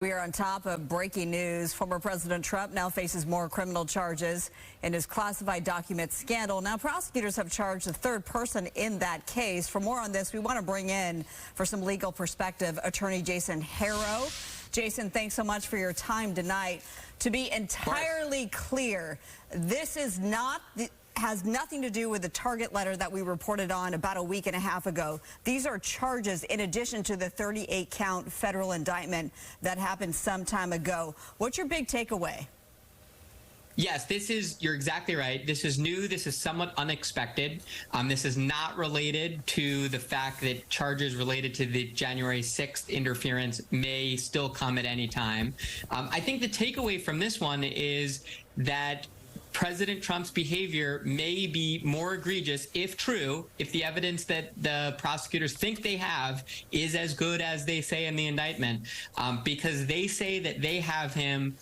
We are on top of breaking news. Former President Trump now faces more criminal charges in his classified documents scandal. Now, prosecutors have charged a third person in that case. For more on this, we want to bring in, for some legal perspective, attorney Jason Harrow. Jason, thanks so much for your time tonight. To be entirely clear, this is not has nothing to do with the target letter that we reported on about a week and a half ago. These are charges in addition to the 38-count federal indictment that happened some time ago. What's your big takeaway? Yes, you're exactly right. This is new. This is somewhat unexpected. This is not related to the fact that charges related to the January 6th interference may still come at any time. I think the takeaway from this one is that President Trump's behavior may be more egregious, if true, if the evidence that the prosecutors think they have is as good as they say in the indictment, because they say that they have him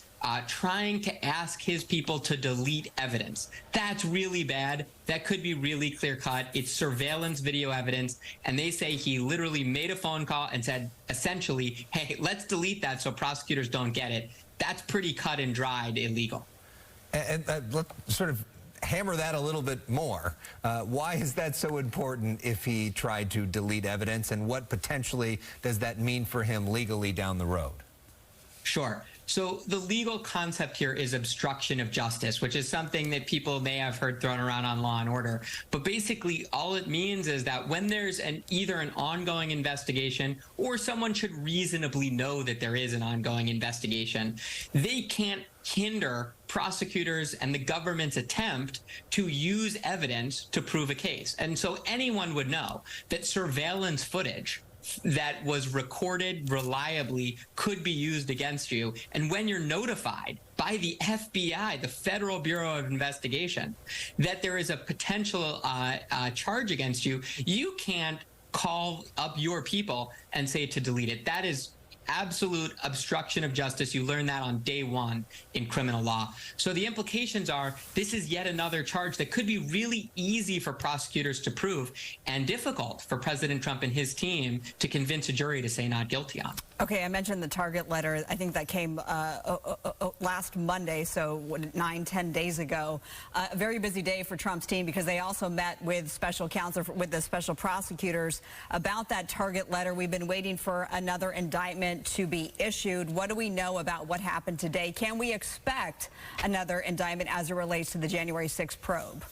trying to ask his people to delete evidence. That's really bad. That could be really clear-cut. It's surveillance video evidence, and they say he literally made a phone call and said, essentially, hey, let's delete that so prosecutors don't get it. That's pretty cut and dried illegal. And let's sort of hammer that a little bit more. Why is that so important if he tried to delete evidence, and what potentially does that mean for him legally down the road? Sure. So the legal concept here is obstruction of justice, which is something that people may have heard thrown around on Law and Order. But basically, all it means is that when there's either an ongoing investigation or someone should reasonably know that there is an ongoing investigation, they can't hinder prosecutors and the government's attempt to use evidence to prove a case. And so anyone would know that surveillance footage that was recorded reliably could be used against you. And when you're notified by the FBI, the Federal Bureau of Investigation, that there is a potential charge against you, you can't call up your people and say to delete it. That is absolute obstruction of justice. You learn that on day one in criminal law. So the implications are this is yet another charge that could be really easy for prosecutors to prove and difficult for President Trump and his team to convince a jury to say not guilty on. Okay, I mentioned the target letter. I think that came last Monday, so 9-10 days ago. A very busy day for Trump's team because they also met with special counsel, with the special prosecutors about that target letter. We've been waiting for another indictment to be issued. What do we know about what happened today? Can we expect another indictment as it relates to the January 6th probe?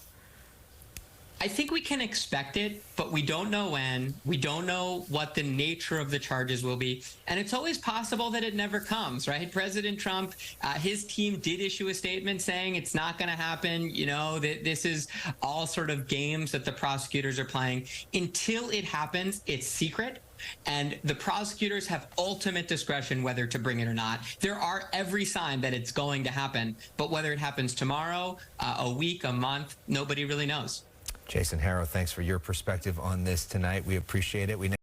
I think we can expect it, but we don't know when. We don't know what the nature of the charges will be. And it's always possible that it never comes, right? President Trump, his team did issue a statement saying it's not going to happen. You know, that this is all sort of games that the prosecutors are playing. Until it happens, it's secret. And the prosecutors have ultimate discretion whether to bring it or not. There are every sign that it's going to happen. But whether it happens tomorrow, a week, a month, nobody really knows. Jason Harrow, thanks for your perspective on this tonight. We appreciate it.